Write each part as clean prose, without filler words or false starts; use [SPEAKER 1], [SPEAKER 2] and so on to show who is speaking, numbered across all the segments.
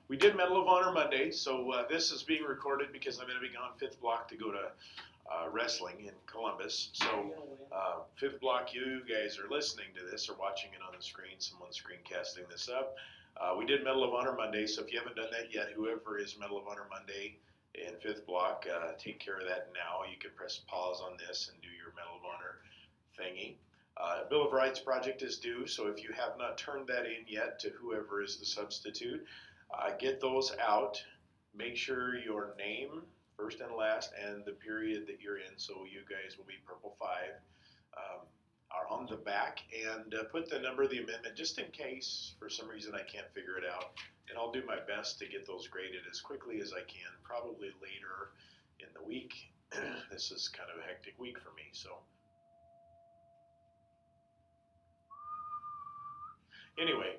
[SPEAKER 1] We did Medal of Honor Monday, so this is being recorded because I'm going to be gone 5th block to go to wrestling in Columbus. So 5th block, you guys are listening to this or watching it on the screen. Someone's screencasting this up. We did Medal of Honor Monday, so if you haven't done that yet, whoever is Medal of Honor Monday in 5th block, take care of that now. You can press pause on this and do your Medal of Honor thingy. Bill of Rights project is due, so if you have not turned that in yet to whoever is the substitute, get those out. Make sure your name, first and last, and the period that you're in, so you guys will be Purple 5, are on the back, and put the number of the amendment just in case for some reason I can't figure it out, and I'll do my best to get those graded as quickly as I can, probably later in the week. This is kind of a hectic week for me, so. Anyway,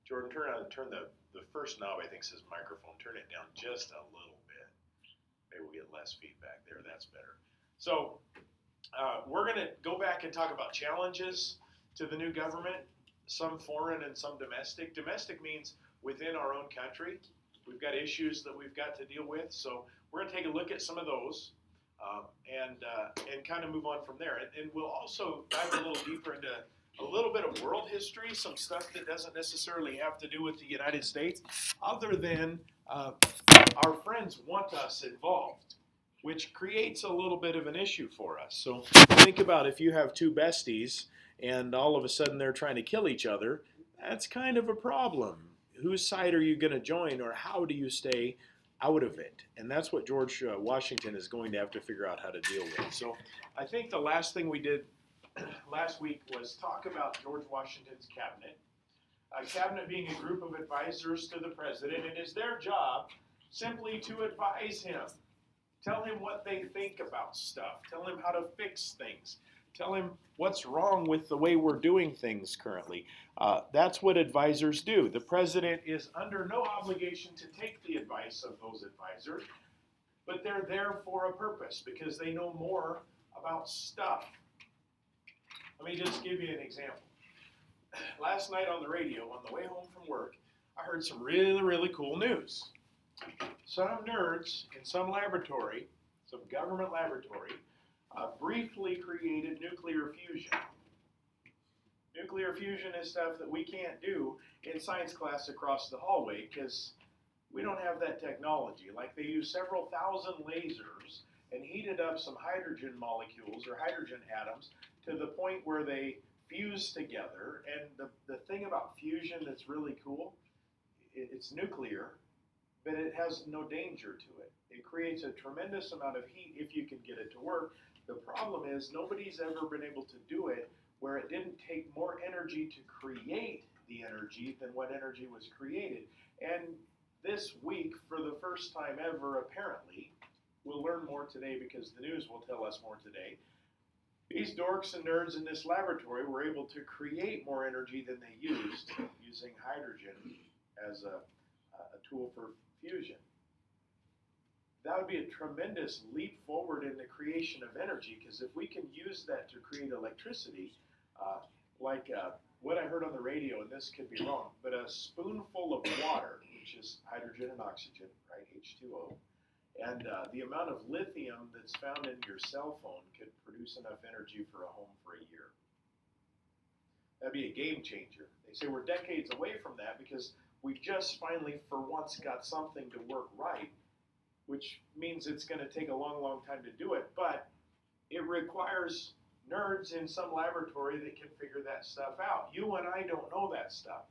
[SPEAKER 1] Jordan, turn the first knob, I think says microphone, turn it down just a little bit. Maybe we'll get less feedback there, that's better. So we're gonna go back and talk about challenges to the new government, some foreign and some domestic. Domestic means within our own country. We've got issues that we've got to deal with, so we're gonna take a look at some of those and kind of move on from there. And we'll also dive a little deeper into a little bit of world history, some stuff that doesn't necessarily have to do with the United States, other than our friends want us involved, which creates a little bit of an issue for us. So think about if you have two besties and all of a sudden they're trying to kill each other, that's kind of a problem. Whose side are you going to join, or how do you stay out of it? And that's what George Washington is going to have to figure out how to deal with. So I think the last thing we did last week was talk about George Washington's cabinet. A cabinet being a group of advisors to the president, and it's their job simply to advise him. Tell him what they think about stuff. Tell him how to fix things. Tell him what's wrong with the way we're doing things currently. That's what advisors do. The president is under no obligation to take the advice of those advisors, but they're there for a purpose because they know more about stuff. Let me just give you an example. Last night on the radio, on the way home from work, I heard some really, really cool news. Some nerds in some laboratory, some government laboratory, briefly created nuclear fusion. Nuclear fusion is stuff that we can't do in science class across the hallway because we don't have that technology. Like they use several thousand lasers and heated up some hydrogen molecules or hydrogen atoms to the point where they fuse together. And the thing about fusion that's really cool, it's nuclear, but it has no danger to it. It creates a tremendous amount of heat if you can get it to work. The problem is nobody's ever been able to do it where it didn't take more energy to create the energy than what energy was created. And this week, for the first time ever, apparently, we'll learn more today because the news will tell us more today. These dorks and nerds in this laboratory were able to create more energy than they used using hydrogen as a tool for fusion. That would be a tremendous leap forward in the creation of energy, because if we can use that to create electricity, what I heard on the radio, and this could be wrong, but a spoonful of water, which is hydrogen and oxygen, right, H2O, and the amount of lithium that's found in your cell phone could produce enough energy for a home for a year. That'd be a game changer. They say we're decades away from that because we just finally, for once, got something to work right, which means it's going to take a long, long time to do it, but it requires nerds in some laboratory that can figure that stuff out. You and I don't know that stuff.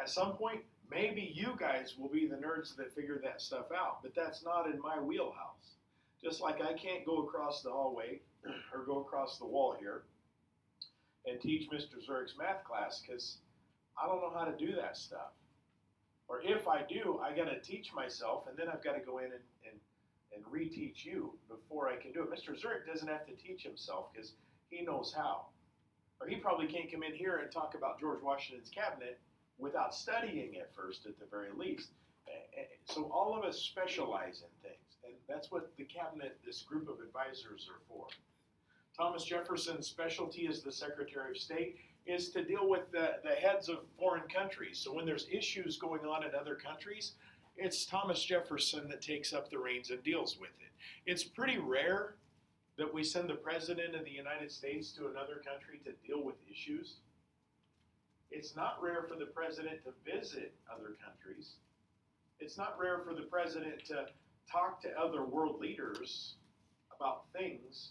[SPEAKER 1] At some point, maybe you guys will be the nerds that figure that stuff out, but that's not in my wheelhouse. Just like I can't go across the hallway or go across the wall here and teach Mr. Zurich's math class because I don't know how to do that stuff. Or if I do, I got to teach myself, and then I've got to go in and reteach you before I can do it. Mr. Zurich doesn't have to teach himself because he knows how. Or he probably can't come in here and talk about George Washington's cabinet without studying it first at the very least. So all of us specialize in things, and that's what the cabinet, this group of advisors, are for. Thomas Jefferson's specialty is the Secretary of State. is to deal with the heads of foreign countries. So when there's issues going on in other countries, it's Thomas Jefferson that takes up the reins and deals with it. It's pretty rare that we send the President of the United States to another country to deal with issues. It's not rare for the President to visit other countries. It's not rare for the President to talk to other world leaders about things.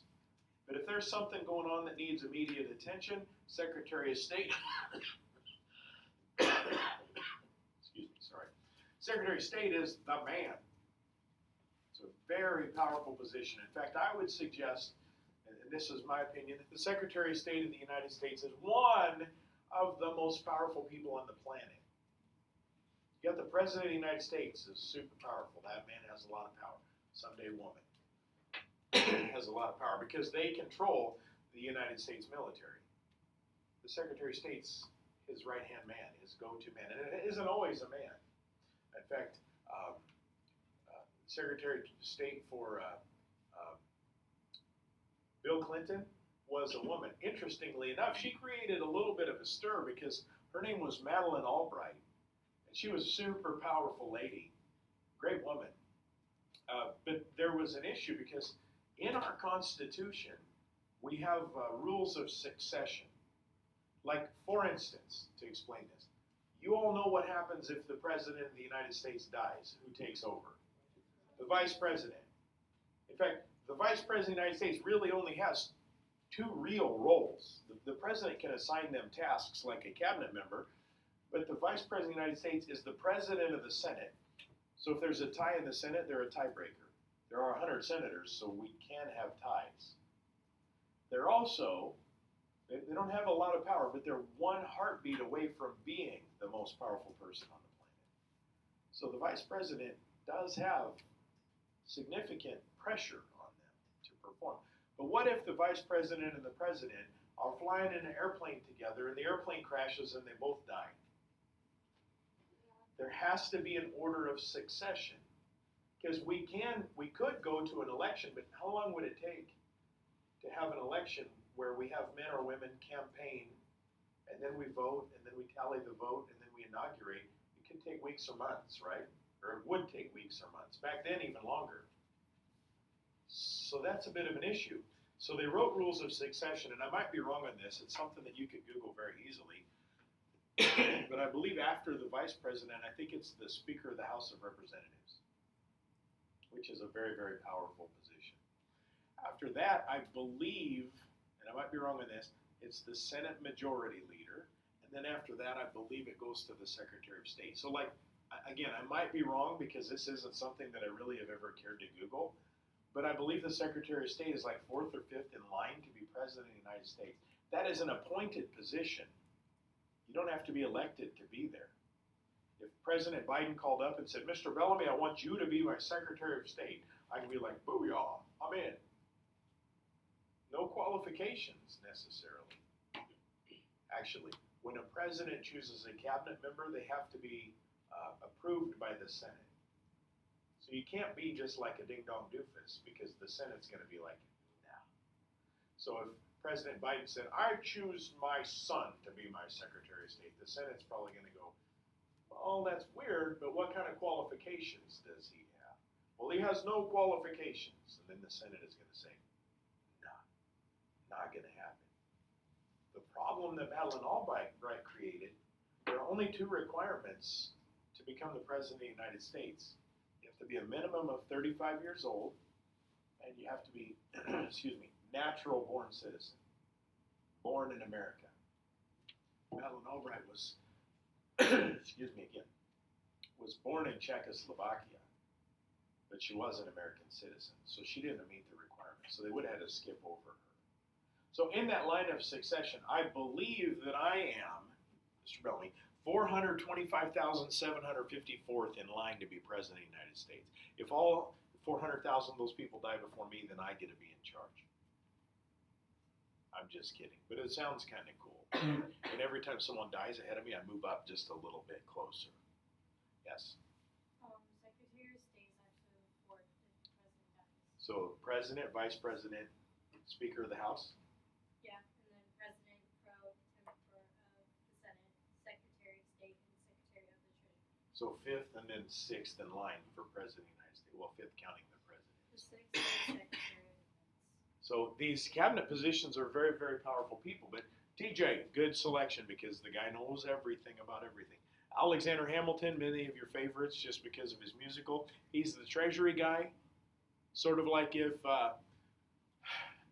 [SPEAKER 1] But if there's something going on that needs immediate attention, Secretary of State, Secretary of State is the man. It's a very powerful position. In fact, I would suggest, and this is my opinion, that the Secretary of State of the United States is one of the most powerful people on the planet. You got the President of the United States is super powerful. That man has a lot of power. Someday woman has a lot of power because they control the United States military. The Secretary of State's his right-hand man, his go-to man, and it isn't always a man. In fact, Secretary of State for Bill Clinton was a woman. Interestingly enough, she created a little bit of a stir because her name was Madeleine Albright. And she was a super powerful lady, great woman. But there was an issue because in our Constitution, we have rules of succession. Like, for instance, to explain this, you all know what happens if the President of the United States dies. Who takes over? The Vice President. In fact, the Vice President of the United States really only has two real roles. The President can assign them tasks like a cabinet member, but the Vice President of the United States is the President of the Senate. So if there's a tie in the Senate, they're a tiebreaker. There are 100 senators, so we can have ties. They're also, they don't have a lot of power, but they're one heartbeat away from being the most powerful person on the planet. So the Vice President does have significant pressure on them to perform. But what if the Vice President and the President are flying in an airplane together and the airplane crashes and they both die? There has to be an order of succession. Because we could go to an election, but how long would it take to have an election where we have men or women campaign, and then we vote, and then we tally the vote, and then we inaugurate? It could take weeks or months, right? Or it would take weeks or months. Back then, even longer. So that's a bit of an issue. So they wrote rules of succession, and I might be wrong on this. It's something that you could Google very easily. But I believe after the Vice President, I think it's the Speaker of the House of Representatives, which is a very, very powerful position. After that, I believe, and I might be wrong on this, it's the Senate Majority Leader. And then after that, I believe it goes to the Secretary of State. So like, again, I might be wrong because this isn't something that I really have ever cared to Google. But I believe the Secretary of State is like 4th or 5th in line to be President of the United States. That is an appointed position. You don't have to be elected to be there. If President Biden called up and said, Mr. Bellamy, I want you to be my Secretary of State, I can be like, booyah, I'm in. No qualifications necessarily. Actually, when a president chooses a cabinet member, they have to be approved by the Senate. So you can't be just like a ding-dong doofus because the Senate's going to be like, no. So if President Biden said, I choose my son to be my Secretary of State, the Senate's probably going to go, oh, that's weird, but what kind of qualifications does he have? Well, he has no qualifications. And then the Senate is going to say, no, not going to happen. The problem that Madeleine Albright created, there are only 2 requirements to become the President of the United States. You have to be a minimum of 35 years old, and you have to be, natural-born citizen, born in America. Madeleine Albright was was born in Czechoslovakia, but she was an American citizen, so she didn't meet the requirements, so they would have had to skip over her. So in that line of succession, I believe that I am, Mr. Bellamy, 425,754th in line to be President of the United States. If all 400,000 of those people die before me, then I get to be in charge. I'm just kidding, but it sounds kind of cool. And every time someone dies ahead of me, I move up just a little bit closer. Yes?
[SPEAKER 2] Secretary of State is actually the 4th if the President dies.
[SPEAKER 1] So President, Vice President, Speaker of the House?
[SPEAKER 2] Yeah, and then President pro tempore.
[SPEAKER 1] So fifth and then sixth in line for President of the United States. Well, fifth counting the President.
[SPEAKER 2] The sixth is Secretary of Defense.
[SPEAKER 1] So these cabinet positions are very, very powerful people. But TJ, good selection because the guy knows everything about everything. Alexander Hamilton, many of your favorites just because of his musical. He's the Treasury guy. Sort of like if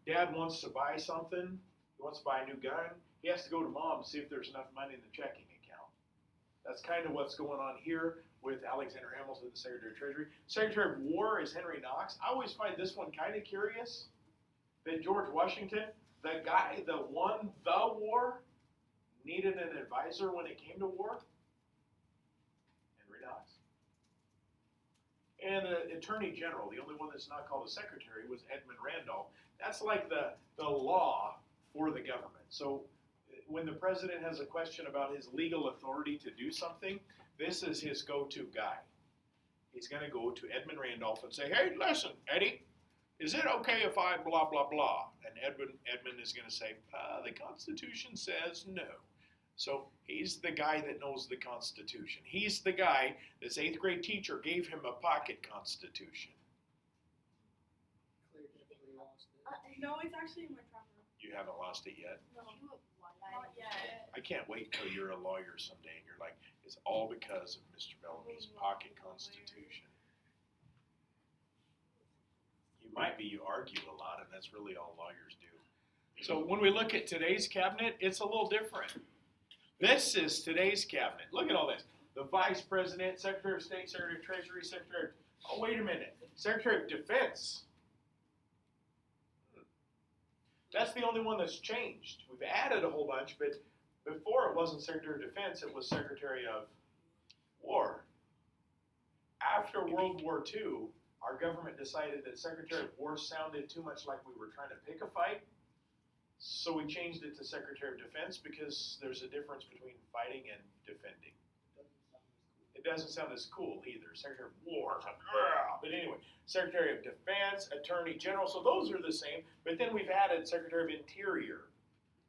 [SPEAKER 1] Dad wants to buy something, he wants to buy a new gun, he has to go to Mom to see if there's enough money in the checking account. That's kind of what's going on here with Alexander Hamilton, the Secretary of Treasury. Secretary of War is Henry Knox. I always find this one kind of curious that George Washington, the guy that won the war, needed an advisor when it came to war. Henry Knox. And the Attorney General, the only one that's not called a secretary, was Edmund Randolph. That's like the law for the government. So when the president has a question about his legal authority to do something, this is his go-to guy. He's going to go to Edmund Randolph and say, hey, listen, Eddie, is it okay if I blah, blah, blah? And Edmund is going to say, the Constitution says no. So he's the guy that knows the Constitution. He's the guy, this 8th grade teacher gave him a pocket Constitution.
[SPEAKER 3] Claire definitely lost it.
[SPEAKER 2] No, it's actually in my trapper.
[SPEAKER 1] You haven't lost it yet?
[SPEAKER 2] No, not yet.
[SPEAKER 1] I can't wait till you're a lawyer someday and you're like, it's all because of Mr. Bellamy's pocket Constitution. You might be, you argue a lot, and that's really all lawyers do. So when we look at today's cabinet, it's a little different. This is today's cabinet. Look at all this. The Vice President, Secretary of State, Secretary of Treasury, Secretary of... Oh, wait a minute. Secretary of Defense. That's the only one that's changed. We've added a whole bunch, but before it wasn't Secretary of Defense, it was Secretary of War. After World War II, our government decided that Secretary of War sounded too much like we were trying to pick a fight. So we changed it to Secretary of Defense because there's a difference between fighting and defending. It doesn't sound as cool either. Secretary of War. But anyway, Secretary of Defense, Attorney General. So those are the same. But then we've added Secretary of Interior,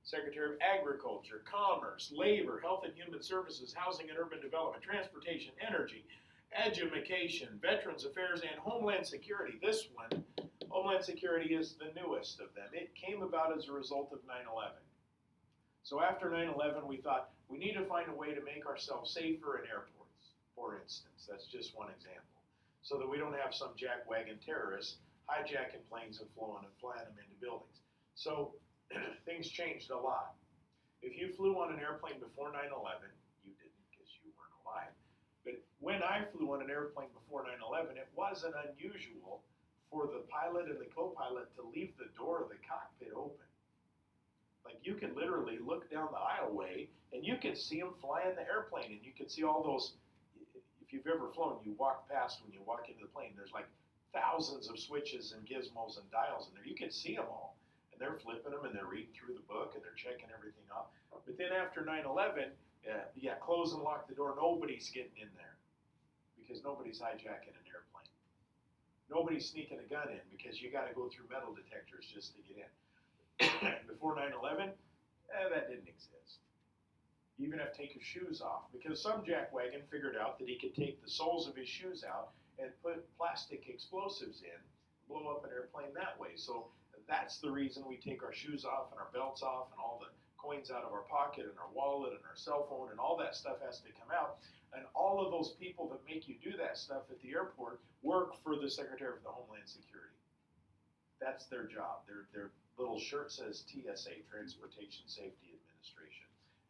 [SPEAKER 1] Secretary of Agriculture, Commerce, Labor, Health and Human Services, Housing and Urban Development, Transportation, Energy, Education, Veterans Affairs, and Homeland Security. This one, Homeland Security, is the newest of them. It came about as a result of 9/11. So after 9/11, we thought we need to find a way to make ourselves safer in airports, for instance. That's just one example. So that we don't have some jackwagon terrorists hijacking planes and flying them into buildings. So things changed a lot. If you flew on an airplane before 9/11, you didn't because you weren't alive. But when I flew on an airplane before 9/11, it wasn't unusual for the pilot and the co-pilot to leave the door of the cockpit open. Like you could literally look down the aisleway and you could see them flying the airplane, and you could see all those. If you've ever flown, you walk past when you walk into the plane. There's like thousands of switches and gizmos and dials in there. You could see them all, and they're flipping them and they're reading through the book and they're checking everything off. But then after 9/11, close and lock the door. Nobody's getting in there because nobody's hijacking an airplane. Nobody's sneaking a gun in because you got to go through metal detectors just to get in. Before 9/11, that didn't exist. You even have to take your shoes off because some jackwagon figured out that he could take the soles of his shoes out and put plastic explosives in, blow up an airplane that way. So that's the reason we take our shoes off and our belts off and all the coins out of our pocket and our wallet and our cell phone and all that stuff has to come out. And all of those people that make you do that stuff at the airport work for the Secretary of the Homeland Security. That's their job. Their little shirt says TSA, Transportation Safety Administration.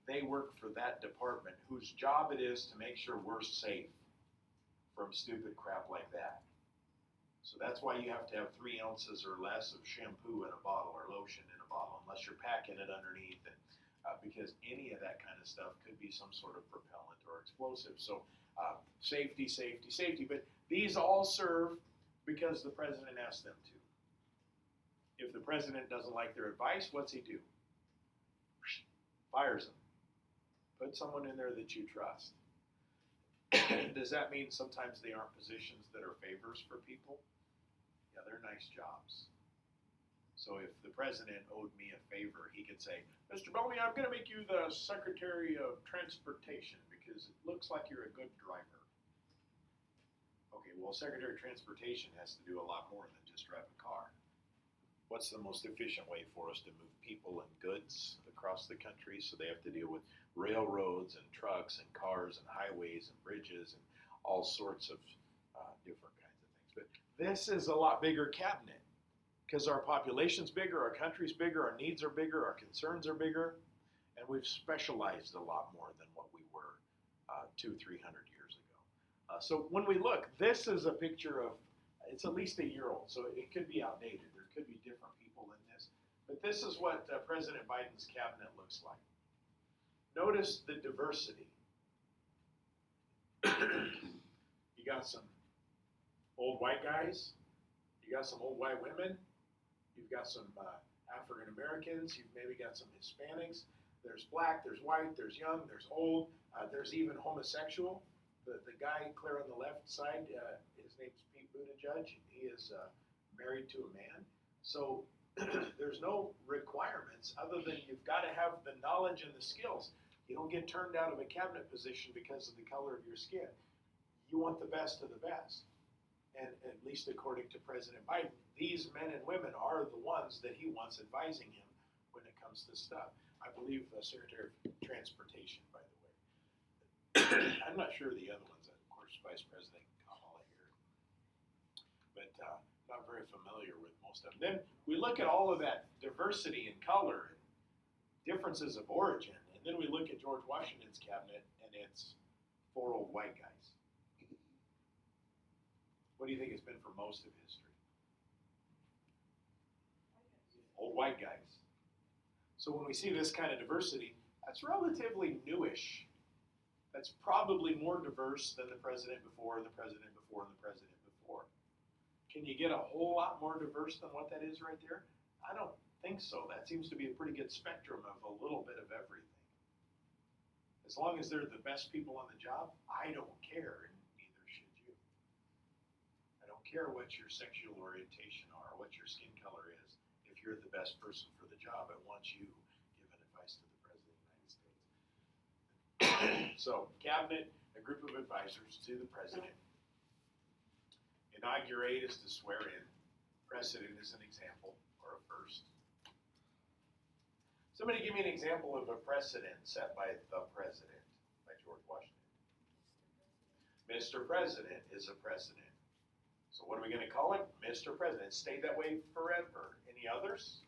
[SPEAKER 1] They work for that department whose job it is to make sure we're safe from stupid crap like that. So that's why you have to have 3 ounces or less of shampoo in a bottle or lotion in a bottle, unless you're packing it underneath, and because any of that kind of stuff could be some sort of propellant or explosive. So safety, safety, safety. But these all serve because the president asked them to. If the president doesn't like their advice, what's he do? Fires them. Put someone in there that you trust. Does that mean sometimes they aren't positions that are favors for people? Yeah, they're nice jobs. So if the president owed me a favor, he could say, Mr. Bellamy, I'm going to make you the Secretary of Transportation because it looks like you're a good driver. Okay, well, Secretary of Transportation has to do a lot more than just drive a car. What's the most efficient way for us to move people and goods across the country? So they have to deal with railroads and trucks and cars and highways and bridges and all sorts of different kinds of things. But this is a lot bigger cabinet because our population's bigger, our country's bigger, our needs are bigger, our concerns are bigger, and we've specialized a lot more than what we were 200-300 years ago. So when we look, this is a picture of, it's at least a year old, so it could be outdated. There could be different people in this. But this is what President Biden's cabinet looks like. Notice the diversity. You got some old white guys. You got some old white women. You've got some African Americans. You've maybe got some Hispanics. There's black, there's white, there's young, there's old. There's even homosexual. The guy clear on the left side, his name's Pete Buttigieg. He is married to a man. So there's no requirements other than you've got to have the knowledge and the skills. You don't get turned out of a cabinet position because of the color of your skin. You want the best of the best. And at least according to President Biden, these men and women are the ones that he wants advising him when it comes to stuff. I believe Secretary of Transportation, by the way. I'm not sure the other ones. Of course, Vice President Kamala here. But not very familiar with most of them. Then we look at all of that diversity in color and differences of origin. And then we look at George Washington's cabinet, and it's 4 old white guys. What do you think it's been for most of history? Old white guys. So when we see this kind of diversity, that's relatively newish. That's probably more diverse than the president before, the president before, and the president before. Can you get a whole lot more diverse than what that is right there? I don't think so. That seems to be a pretty good spectrum of a little bit of everything. As long as they're the best people on the job, I don't care, and neither should you. I don't care what your sexual orientation are, what your skin color is. If you're the best person for the job, I want you giving advice to the President of the United States. So, cabinet, a group of advisors to the President. Inaugurate is to swear in. Precedent is an example or a first. Somebody give me an example of a precedent set by the President, by George Washington. Mr. President is a precedent. So what are we going to call him? Mr. President. Stayed that way forever. Any others?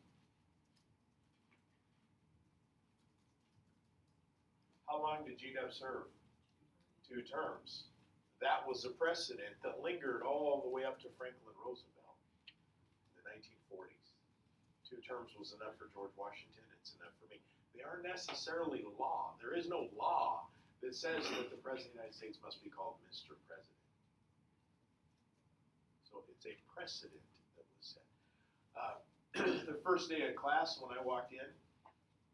[SPEAKER 1] How long did GW serve? 2 terms. That was a precedent that lingered all the way up to Franklin Roosevelt in the 1940s. 2 terms was enough for George Washington. It's enough for me. They aren't necessarily law. There is no law that says that the President of the United States must be called Mr. President. So it's a precedent that was set. The first day of class when I walked in,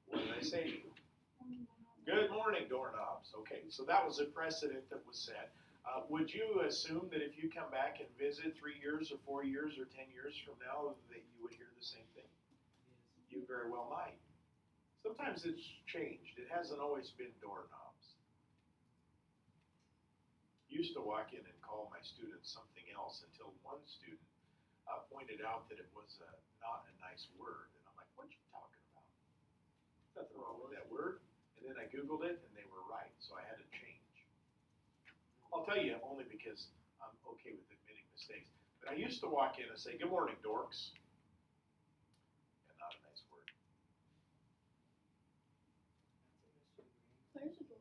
[SPEAKER 1] what did I say to you? Good morning, doorknobs. Okay, so that was a precedent that was set. Would you assume that if you come back and visit 3 years or 4 years or 10 years from now that you would hear the same thing? You very well might. Sometimes it's changed. It hasn't always been doorknobs. Used to walk in and call my students something else until one student pointed out that it was not a nice word. And I'm like, what you talking about? Nothing wrong with that word. And then I Googled it and they were right. So I had to change. I'll tell you only because I'm okay with admitting mistakes. But I used to walk in and say, good morning, dorks. And not a nice word.
[SPEAKER 2] There's a door.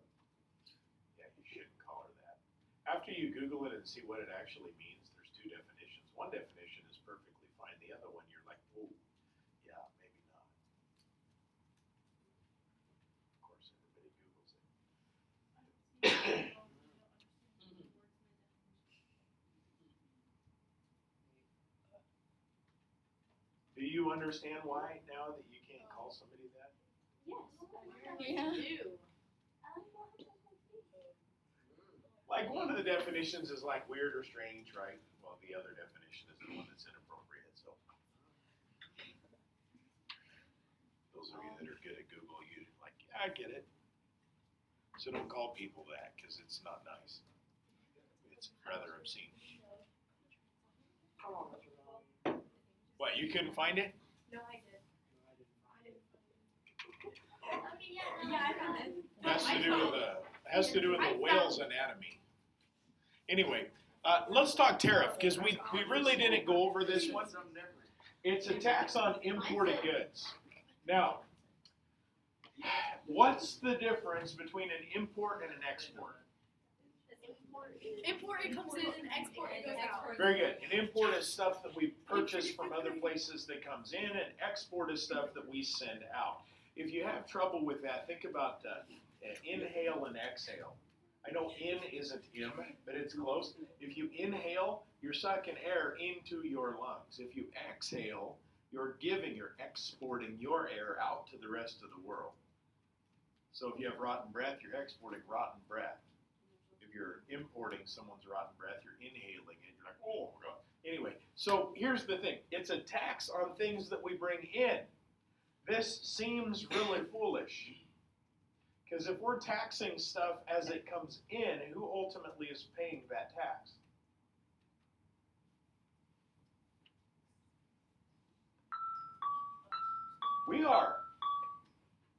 [SPEAKER 1] Yeah, you shouldn't call her that. After you Google it and see what it actually means, there's 2 definitions. One definition is perfectly fine. The other one, you're like, oh, yeah, maybe not. Of course, everybody Googles it. Do you understand why now that you can't call somebody that?
[SPEAKER 2] Yes. Yeah.
[SPEAKER 1] Like one of the definitions is like weird or strange, right? Well, the other definition is the one that's inappropriate. So those of you that are good at Google, you like, yeah, I get it. So don't call people that because it's not nice. It's rather obscene.
[SPEAKER 3] Come on, Mr. Valley.
[SPEAKER 1] What, you couldn't find it?
[SPEAKER 2] No, I did.
[SPEAKER 3] I didn't find it.
[SPEAKER 2] Yeah, I found it.
[SPEAKER 1] Has to do with the whale's anatomy. Anyway, let's talk tariff, because we really didn't go over this one. It's a tax on imported goods. Now, what's the difference between an import and an export?
[SPEAKER 2] Import, it comes in, and export, it goes out.
[SPEAKER 1] Very good. An import is stuff that we purchase from other places that comes in, and export is stuff that we send out. If you have trouble with that, think about inhale and exhale. I know in isn't im, but it's close. If you inhale, you're sucking air into your lungs. If you exhale, you're exporting your air out to the rest of the world. So if you have rotten breath, you're exporting rotten breath. If you're importing someone's rotten breath, you're inhaling it. You're like, oh God. Anyway, so here's the thing. It's a tax on things that we bring in. This seems really foolish. Because if we're taxing stuff as it comes in, who ultimately is paying that tax? We are.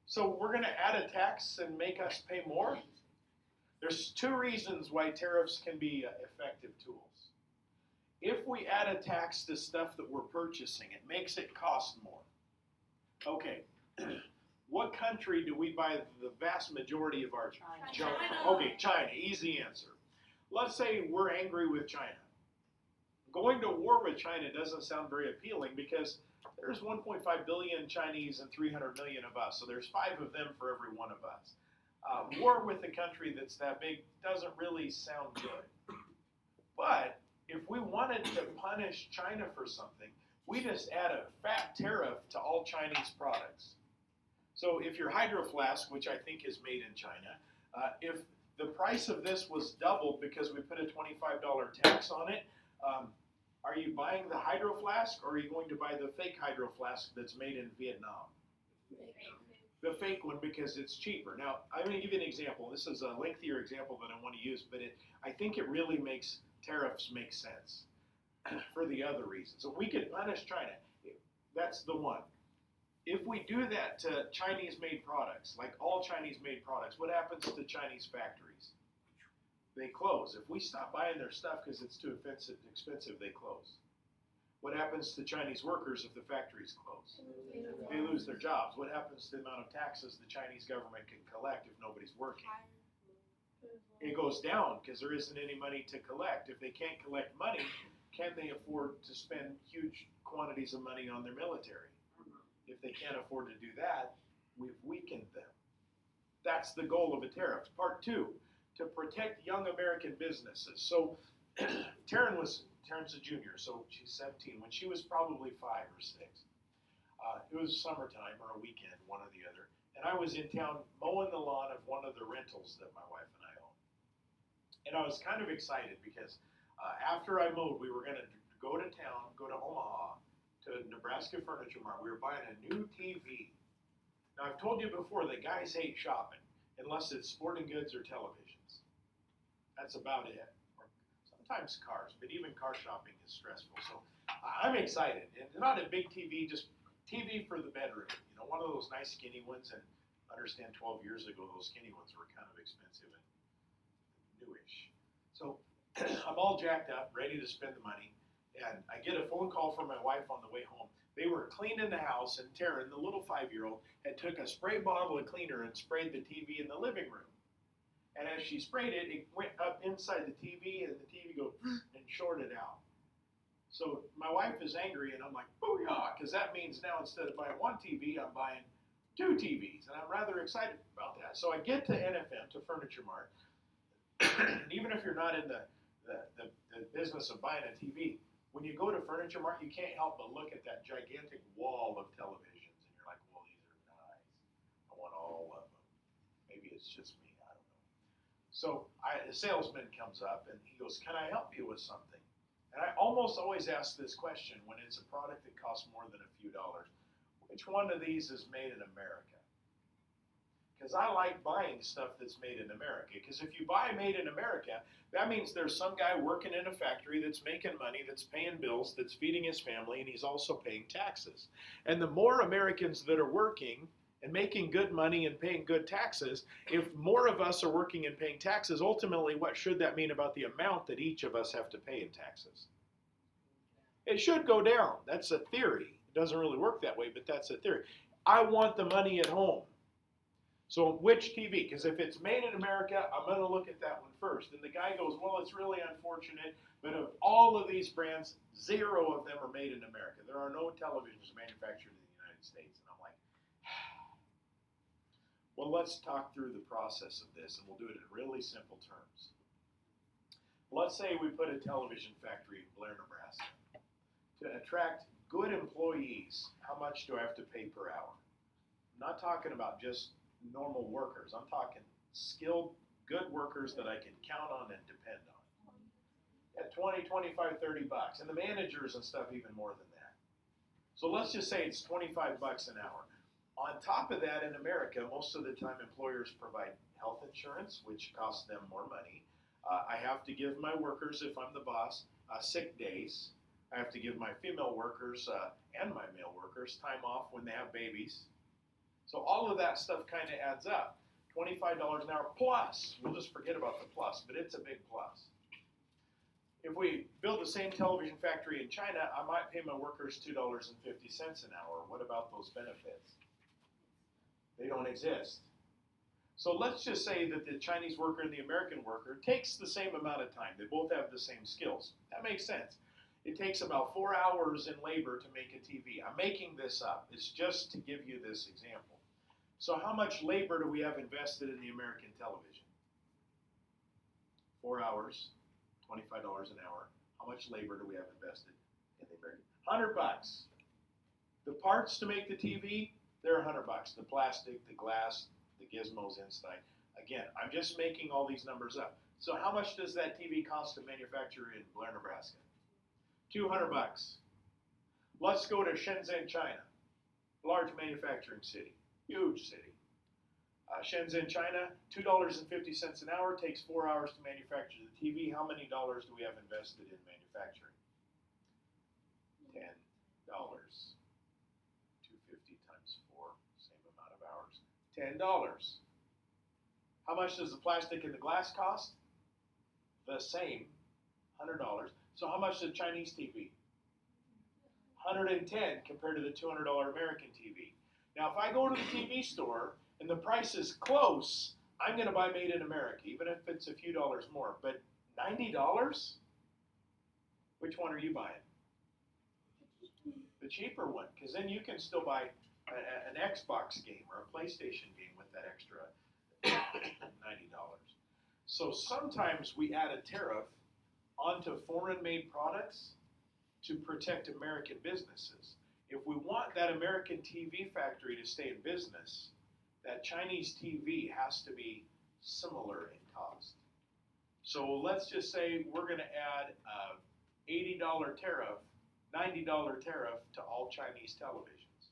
[SPEAKER 1] So we're going to add a tax and make us pay more? There's two reasons why tariffs can be effective tools. If we add a tax to stuff that we're purchasing, it makes it cost more. Okay. What country do we buy the vast majority of our junk from? Okay, China, easy answer. Let's say we're angry with China. Going to war with China doesn't sound very appealing because there's 1.5 billion Chinese and 300 million of us, so there's 5 of them for every one of us. War with a country that's that big doesn't really sound good. But if we wanted to punish China for something, we just add a fat tariff to all Chinese products. So if your Hydro Flask, which I think is made in China, if the price of this was doubled because we put a $25 tax on it, are you buying the Hydro Flask or are you going to buy the fake Hydro Flask that's made in Vietnam? The fake one because it's cheaper. Now, I'm going to give you an example. This is a lengthier example than I want to use, but I think it really makes tariffs make sense for the other reasons. So we could punish China. That's the one. If we do that to Chinese-made products, like all Chinese-made products, what happens to Chinese factories? They close. If we stop buying their stuff because it's too expensive, they close. What happens to Chinese workers if the factories close? They lose their jobs. What happens to the amount of taxes the Chinese government can collect if nobody's working? It goes down because there isn't any money to collect. If they can't collect money, can they afford to spend huge quantities of money on their military? If they can't afford to do that, we've weakened them. That's the goal of a tariff. Part 2, to protect young American businesses. So Taryn's a junior, so she's 17. When she was probably 5 or 6, it was summertime or a weekend, one or the other, and I was in town mowing the lawn of one of the rentals that my wife and I own. And I was kind of excited because after I mowed, we were going to go to town, go to Omaha, to Nebraska Furniture Mart. We were buying a new TV. Now, I've told you before that guys hate shopping unless it's sporting goods or televisions. That's about it. Or sometimes cars, but even car shopping is stressful. So I'm excited. And not a big TV, just TV for the bedroom. You know, one of those nice skinny ones. And understand 12 years ago, those skinny ones were kind of expensive and newish. So I'm all jacked up, ready to spend the money. And I get a phone call from my wife on the way home. They were cleaning the house, and Taryn, the little 5-year-old, had took a spray bottle of cleaner and sprayed the TV in the living room. And as she sprayed it, it went up inside the TV, and the TV goes and shorted out. So my wife is angry, and I'm like, booyah, because that means now instead of buying one TV, I'm buying 2 TVs, and I'm rather excited about that. So I get to NFM, to Furniture Mart, and even if you're not in the business of buying a TV, when you go to Furniture Mart, you can't help but look at that gigantic wall of televisions, and you're like, well, these are nice. I want all of them. Maybe it's just me. I don't know. So the salesman comes up, and he goes, can I help you with something? And I almost always ask this question when it's a product that costs more than a few dollars. Which one of these is made in America? Because I like buying stuff that's made in America. Because if you buy made in America, that means there's some guy working in a factory that's making money, that's paying bills, that's feeding his family, and he's also paying taxes. And the more Americans that are working and making good money and paying good taxes, if more of us are working and paying taxes, ultimately, what should that mean about the amount that each of us have to pay in taxes? It should go down. That's a theory. It doesn't really work that way, but that's a theory. I want the money at home. So which TV? Because if it's made in America, I'm going to look at that one first. And the guy goes, well, it's really unfortunate, but of all of these brands, 0 of them are made in America. There are no televisions manufactured in the United States. And I'm like, well, let's talk through the process of this, and we'll do it in really simple terms. Let's say we put a television factory in Blair, Nebraska. To attract good employees, how much do I have to pay per hour? I'm not talking about just normal workers. I'm talking skilled, good workers that I can count on and depend on. At 20, 25, 30 bucks. And the managers and stuff even more than that. So let's just say it's 25 bucks an hour. On top of that, in America, most of the time employers provide health insurance, which costs them more money. I have to give my workers, if I'm the boss, sick days. I have to give my female workers and my male workers time off when they have babies. So all of that stuff kind of adds up. $25 an hour plus. We'll just forget about the plus, but it's a big plus. If we build the same television factory in China, I might pay my workers $2.50 an hour. What about those benefits? They don't exist. So let's just say that the Chinese worker and the American worker takes the same amount of time. They both have the same skills. That makes sense. It takes about 4 hours in labor to make a TV. I'm making this up. It's just to give you this example. So how much labor do we have invested in the American television? 4 hours, $25 an hour. How much labor do we have invested in the American? 100 bucks. The parts to make the TV, they're 100 bucks. The plastic, the glass, the gizmos inside. Again, I'm just making all these numbers up. So how much does that TV cost to manufacture in Blair, Nebraska? 200 bucks. Let's go to Shenzhen, China. Large manufacturing city. Huge city. Shenzhen, China, $2.50 an hour. Takes 4 hours to manufacture the TV. How many dollars do we have invested in manufacturing? $10. 250 times 4, same amount of hours. $10. How much does the plastic and the glass cost? The same, $100. So how much is a Chinese TV? $110 compared to the $200 American TV. Now, if I go to the TV store and the price is close, I'm going to buy made in America, even if it's a few dollars more. But $90? Which one are you buying? The cheaper one, because then you can still buy an Xbox game or a PlayStation game with that extra $90. So sometimes we add a tariff onto foreign-made products to protect American businesses. If we want that American TV factory to stay in business, that Chinese TV has to be similar in cost. So let's just say we're going to add an $80 tariff, $90 tariff to all Chinese televisions.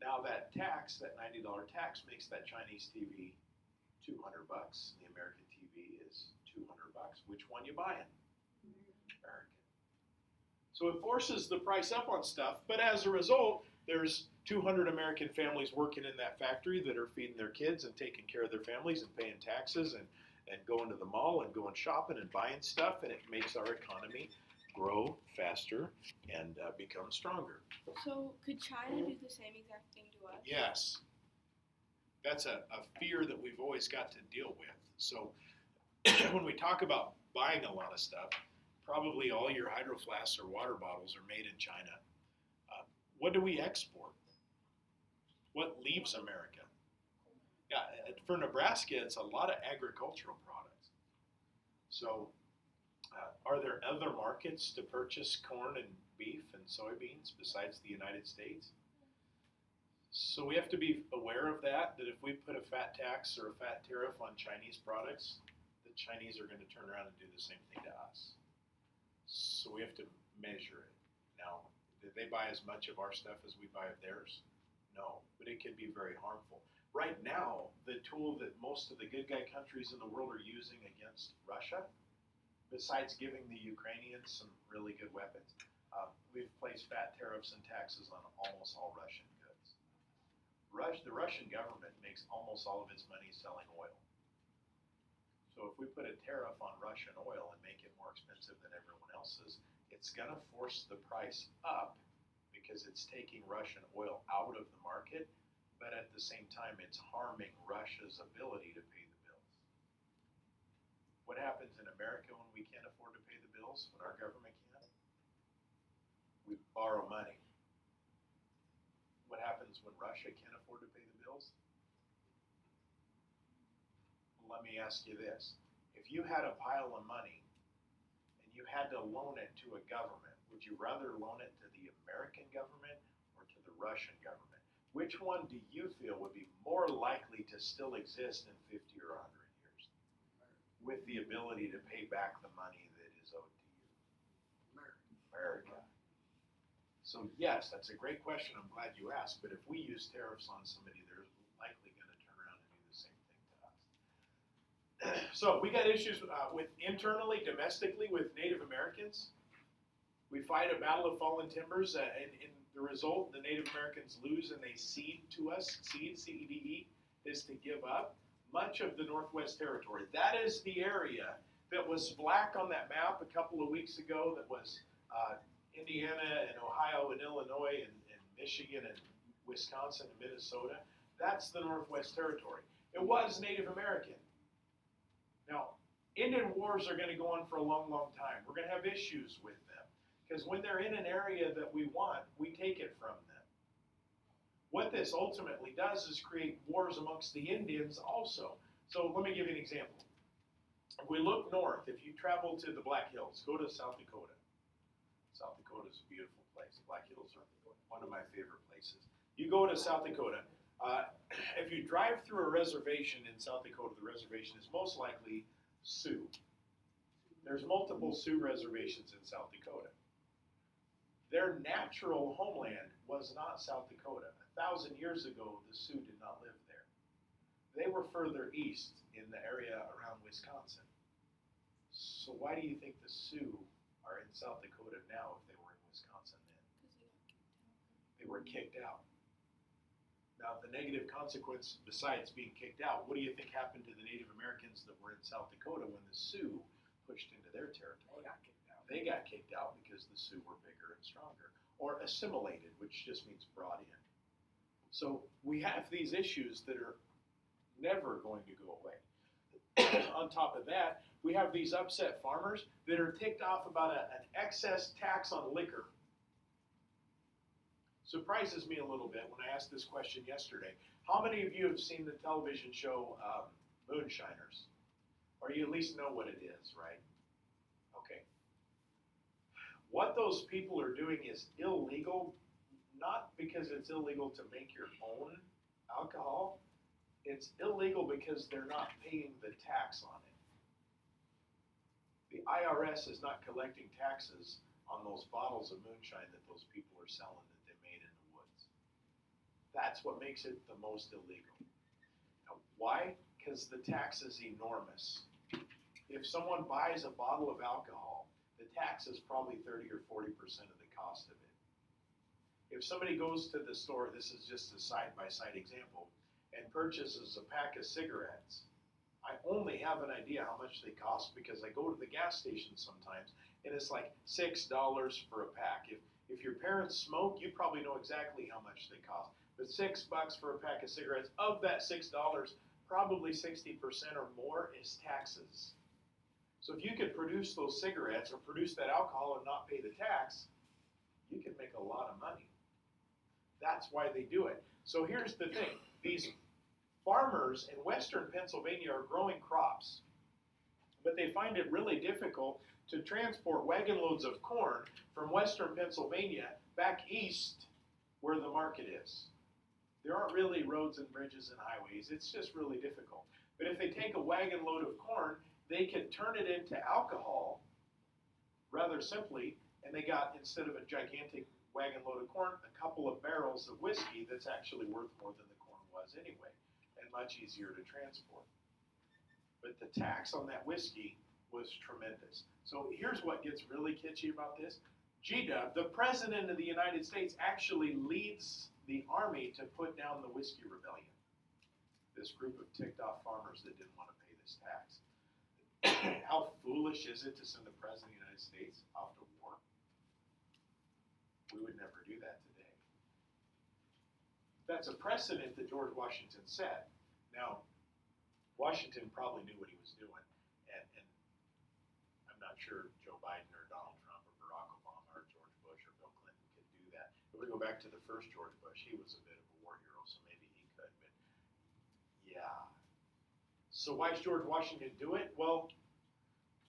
[SPEAKER 1] Now that tax, that $90 tax, makes that Chinese TV 200 bucks. The American TV is 200 bucks. Which one you buying? American. So it forces the price up on stuff, but as a result, there's 200 American families working in that factory that are feeding their kids and taking care of their families and paying taxes and going to the mall and going shopping and buying stuff, and it makes our economy grow faster and become stronger.
[SPEAKER 4] So could China do the same exact thing to us?
[SPEAKER 1] Yes. That's a fear that we've always got to deal with. So when we talk about buying a lot of stuff, probably all your Hydro Flasks or water bottles are made in China. What do we export? What leaves America? Yeah, for Nebraska, it's a lot of agricultural products. So are there other markets to purchase corn and beef and soybeans besides the United States? So we have to be aware of that if we put a fat tax or a fat tariff on Chinese products, the Chinese are going to turn around and do the same thing to us. So we have to measure it. Now, did they buy as much of our stuff as we buy of theirs? No, but it could be very harmful. right now, the tool that most of the good guy countries in the world are using against Russia, besides giving the Ukrainians some really good weapons, we've placed fat tariffs and taxes on almost all Russian goods. The Russian government makes almost all of its money selling oil. So if we put a tariff on Russian oil and make it more expensive than everyone else's, it's going to force the price up because it's taking Russian oil out of the market, but at the same time, it's harming Russia's ability to pay the bills. What happens in America when we can't afford to pay the bills, when our government can't? We borrow money. What happens when Russia can't afford to pay the bills? Let me ask you this. If you had a pile of money and you had to loan it to a government, would you rather loan it to the American government or to the Russian government? Which one do you feel would be more likely to still exist in 50 or 100 years with the ability to pay back the money that is owed to you? America. So yes, that's a great question. I'm glad you asked. But if we use tariffs on somebody, they're likely going to turn around and do the same thing to us. So we got issues with internally, domestically with Native Americans. We fight a battle of fallen timbers, and in the result, the Native Americans lose and they cede to us. Cede, C-E-D-E, is to give up much of the Northwest Territory. That is the area that was black on that map a couple of weeks ago that was Indiana and Ohio and Illinois and Michigan and Wisconsin and Minnesota. That's the Northwest Territory. It was Native American. Now, Indian wars are going to go on for a long, long time. We're going to have issues with them. Because when they're in an area that we want, we take it from them. What this ultimately does is create wars amongst the Indians also. So let me give you an example. If we look north, if you travel to the Black Hills, go to South Dakota. South Dakota is a beautiful place. Black Hills are one of my favorite places. You go to South Dakota. If you drive through a reservation in South Dakota, the reservation is most likely Sioux. There's multiple Sioux reservations in South Dakota. Their natural homeland was not South Dakota. 1,000 years ago, the Sioux did not live there. They were further east in the area around Wisconsin. So why do you think the Sioux are in South Dakota now if they were in Wisconsin then? They were kicked out. Now, the negative consequence, besides being kicked out, what do you think happened to the Native Americans that were in South Dakota when the Sioux pushed into their territory? They got kicked out because the Sioux were bigger and stronger, or assimilated, which just means brought in. So we have these issues that are never going to go away. On top of that, we have these upset farmers that are ticked off about an excess tax on liquor. Surprises me a little bit when I asked this question yesterday. How many of you have seen the television show Moonshiners? Or you at least know what it is, right? Okay. What those people are doing is illegal, not because it's illegal to make your own alcohol. It's illegal because they're not paying the tax on it. The IRS is not collecting taxes on those bottles of moonshine that those people are selling that they made in the woods. That's what makes it the most illegal. Now, why? Because the tax is enormous. If someone buys a bottle of alcohol, the tax is probably 30 or 40% of the cost of it. If somebody goes to the store, this is just a side-by-side example, and purchases a pack of cigarettes, I only have an idea how much they cost because I go to the gas station sometimes, and it's like $6 for a pack. If your parents smoke, you probably know exactly how much they cost. But $6 for a pack of cigarettes, of that $6, probably 60% or more is taxes. So if you could produce those cigarettes or produce that alcohol and not pay the tax, you could make a lot of money. That's why they do it. So here's the thing. These farmers in western Pennsylvania are growing crops, but they find it really difficult to transport wagon loads of corn from western Pennsylvania back east where the market is. There aren't really roads and bridges and highways. It's just really difficult. But if they take a wagon load of corn, they can turn it into alcohol rather simply, and they got, instead of a gigantic wagon load of corn, a couple of barrels of whiskey that's actually worth more than the corn was anyway. much easier to transport. But the tax on that whiskey was tremendous. So here's what gets really kitschy about this. G-Dub, the President of the United States, actually leads the army to put down the Whiskey Rebellion. This group of ticked off farmers that didn't want to pay this tax. How foolish is it to send the President of the United States off to war? We would never do that today. That's a precedent that George Washington set. Now, Washington probably knew what he was doing, and I'm not sure Joe Biden or Donald Trump or Barack Obama or George Bush or Bill Clinton could do that. If we go back to the first George Bush, he was a bit of a war hero, so maybe he could, but yeah. So why does George Washington do it? Well,